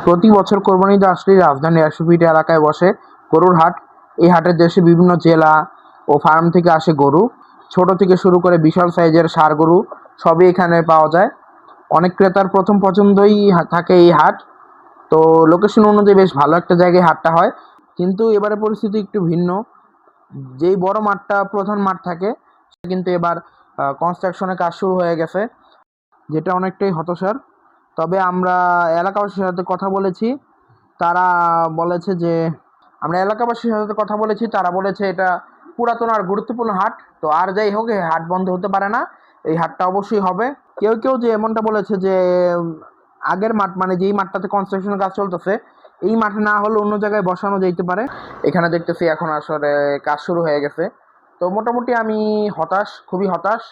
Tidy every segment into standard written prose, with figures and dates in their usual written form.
প্রতি বছর কোরবানি ঈদ আসলেই রাজধানীর ১০০ ফিট এলাকায় বসে গরুর হাট। এই হাটের দেশে বিভিন্ন জেলা ও ফার্ম থেকে আসে গরু। ছোট থেকে শুরু করে বিশাল সাইজের ষাঁড় গরু সবই এখানে পাওয়া যায়। অনেক ক্রেতার প্রথম পছন্দই থাকে এই হাট। তো লোকেশন অনুযায়ী বেশ ভালো একটা জায়গায় হাটটা হয়। কিন্তু এবারে পরিস্থিতি একটু ভিন্ন। যেই বড় মাঠটা প্রধান মাঠ থাকে সেটা কিন্তু এবার কনস্ট্রাকশনের কাজ শুরু হয়ে গেছে, যেটা অনেকটাই হতাশার। তবে আমরা এলাকাবাসীর সাথে কথা বলেছি, তারা বলেছে যে তারা বলেছে এটা পুরাতন আর গুরুত্বপূর্ণ হাট। তো আর যাই হোক, এই হাট বন্ধ হতে পারে না, এই হাটটা অবশ্যই হবে। কেউ কেউ যে এমনটা বলেছে যে আগের মাঠ, মানে যেই মাঠটাতে কনস্ট্রাকশনের কাজ চলতেছে, এই মাঠে না হলে অন্য জায়গায় বসানো যেতে পারে। এখানে দেখতেছি এখন আসলে কাজ শুরু হয়ে গেছে। তো মোটামুটি আমি হতাশ, খুবই হতাশ।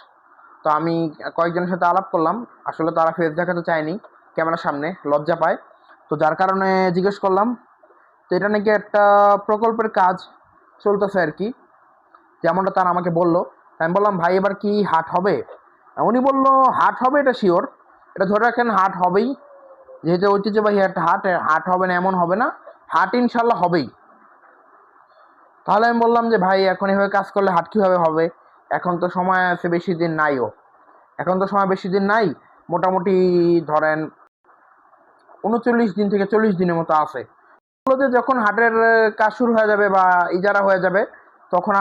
তো আমি কয়েকজনের সাথে আলাপ করলাম, আসলে তারা ফেস দেখাতে চায়নি ক্যামেরার সামনে, লজ্জা পায়। তো যার কারণে জিজ্ঞেস করলাম। তো এটা নাকি একটা প্রকল্পের কাজ চলতেছে আর কি, যেমনটা তারা আমাকে বললো। আমি বললাম, ভাই এবার কি হাট হবে? উনি বললো, হাট হবে, এটা শিওর, এটা ধরে রাখেন, হাট হবেই। যেহেতু ঐতিহ্যবাহী একটা হাট, হাট হবে না এমন হবে না, হাট ইনশাল্লাহ হবেই। তাহলে আমি বললাম যে ভাই, এখন এভাবে কাজ করলে হাট কীভাবে হবে? এখন তো সময় আছে বেশি দিন নাইও, এখন তো সময় বেশি দিন নাই, মোটামুটি ধরেন ৩৯ দিন থেকে ৪০ দিনের মতো আছে। বললো যে যখন হাটের কাজ শুরু হয়ে যাবে বা ইজারা হয়ে যাবে, তখন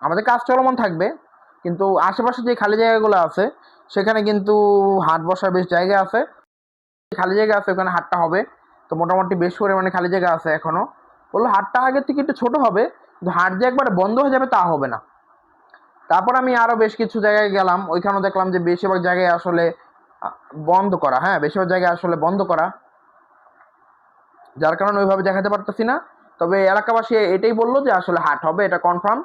আমাদের কাজ চলমান থাকবে, কিন্তু আশেপাশে যে খালি জায়গাগুলো আছে সেখানে কিন্তু হাট বসার বেশ জায়গা আছে, খালি জায়গা আছে, ওখানে হাটটা হবে। তো মোটামুটি বেশ পরিমাণে খালি জায়গা আছে এখনো। বললো হাটটা আগের থেকে একটু ছোট হবে, কিন্তু হাট যে একবারে বন্ধ হয়ে যাবে তা হবে না। তারপর আমি আরো বেশ কিছু জায়গায় গেলাম, ওইখানেও দেখলাম যে বেশিরভাগ জায়গায় আসলে বন্ধ করা, হ্যাঁ বেশিরভাগ জায়গায় আসলে বন্ধ করা, যার কারণে ওইভাবে দেখাতে পারতেছি না। তবে এলাকাবাসী এটাই বললো যে আসলে হাট হবে, এটা কনফার্ম,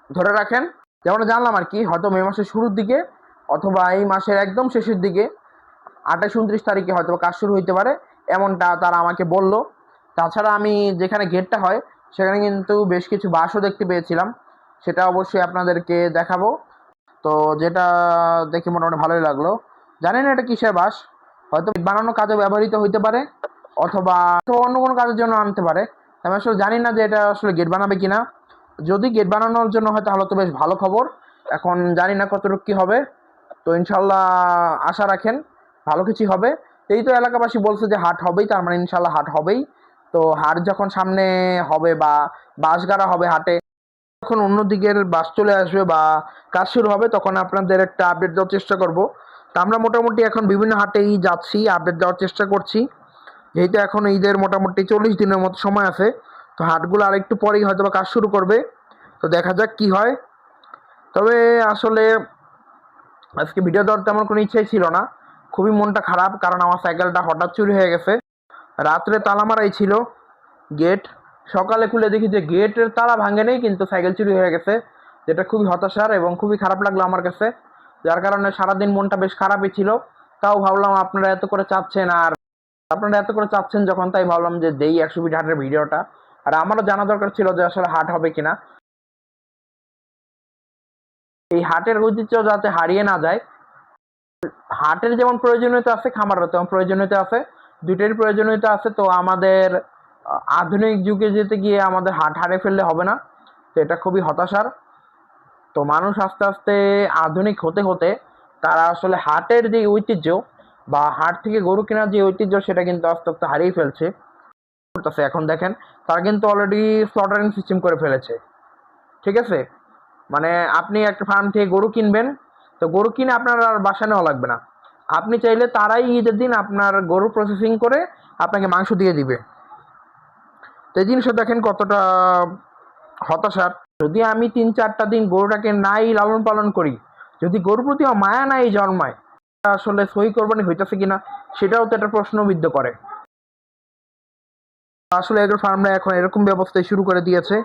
ধরে রাখেন। যেমন জানলাম আর কি, হয়তো মে মাসের শুরুর দিকে অথবা এই মাসের একদম শেষের দিকে ২৮-২৯ তারিখে হয়তো কাজ শুরু হইতে পারে, এমনটা তারা আমাকে বলল। তাছাড়া আমি যেখানে গেটটা হয় সেখানে কিন্তু বেশ কিছু বাসও দেখতে পেয়েছিলাম, সেটা অবশ্যই আপনাদেরকে দেখাবো। তো যেটা দেখে মোটামুটি ভালোই লাগলো। জানি না এটা কিসের বাস, হয়তো বানানোর কাজে ব্যবহৃত হইতে পারে, অথবা অন্য কোনো কাজের জন্য আনতে পারে। আমি আসলে জানি না যে এটা আসলে গেট বানাবে কিনা। যদি গেট বানানোর জন্য হয় তাহলে তো বেশ ভালো খবর। এখন জানি না কতটুকু কী হবে। তো ইনশাল্লাহ আশা রাখেন ভালো কিছু হবে। এই তো এলাকাবাসী বলছে যে হাট হবেই, তার মানে ইনশাল্লাহ হাট হবেই। তো হাট যখন সামনে হবে বা বাস গাড়া হবে হাটে, যখন অন্য দিকের বাস চলে আসবে বা কাজ শুরু হবে, তখন আপনাদের একটা আপডেট দেওয়ার চেষ্টা করব। তা আমরা মোটামুটি এখন বিভিন্ন হাটেই যাচ্ছি, আপডেট দেওয়ার চেষ্টা করছি। যেহেতু এখন ঈদের মোটামুটি ৪০ দিনের মতো সময় আছে, তো হাটগুলো আরেকটু পরেই হয়তো বা কাজ শুরু করবে। তো দেখা যাক কি হয়। তবে আসলে আজকে ভিডিও দেওয়ার তেমন কোনো ইচ্ছাই ছিল না, খুবই মনটা খারাপ, কারণ আমার সাইকেলটা হঠাৎ চুরি হয়ে গেছে। রাত্রে তালা মারাই ছিল গেট, সকালে খুলে দেখি যে গেটের তালা ভাঙে নেই, কিন্তু সাইকেল চুরি হয়ে গেছে, যেটা খুবই হতাশার এবং খুবই খারাপ লাগলো আমার কাছে। যার কারণে সারাদিন মনটা বেশ খারাপই ছিল। তাও ভাবলাম আপনারা এত করে চাচ্ছেন যখন, তাই ভাবলাম যে দেই ১০০ ফিট হাটের ভিডিওটা। আর আমারও জানা দরকার ছিল যে আসলে হাট হবে কিনা, এই হাটের ঐতিহ্য যাতে হারিয়ে না যায়। হাটের যেমন প্রয়োজনীয়তা আছে, খামারের তেমন প্রয়োজনীয়তা আছে, দুইটারই প্রয়োজনীয়তা আছে। তো আমাদের আধুনিক যুগে যেতে গিয়ে আমাদের হাট হারিয়ে ফেললে হবে না, তো এটা খুবই হতাশার। তো মানুষ আস্তে আস্তে আধুনিক হতে হতে তারা আসলে হাটের যে ঐতিহ্য বা হাট থেকে গরু কেনার যে ঐতিহ্য, সেটা কিন্তু আস্তে আস্তে হারিয়ে ফেলছে। এখন দেখেন, তারা কিন্তু অলরেডি স্লটারিং সিস্টেম করে ফেলেছে, ঠিক আছে? মানে আপনি একটা ফার্ম থেকে গরু কিনবেন, তো গরু কিনে আপনার আর বাসা নেওয়া লাগবে না, আপনি চাইলে তারাই ঈদের দিন আপনার গরু প্রসেসিং করে আপনাকে মাংস দিয়ে দিবে। তো এই জিনিসটা দেখেন কতটা হতাশার। যদি আমি ৩-৪টা দিন গরুটাকে নাই লালন পালন করি, যদি গরুর প্রতি আমার মায়া নাই জন্মায়, আসলে সহি কোরবানি হইতেছে কিনা সেটাও তো একটা প্রশ্নবিদ্ধ করে। আসলে এগ্রো ফার্মরা এখন এরকম ব্যবস্থাই শুরু করে দিয়েছে।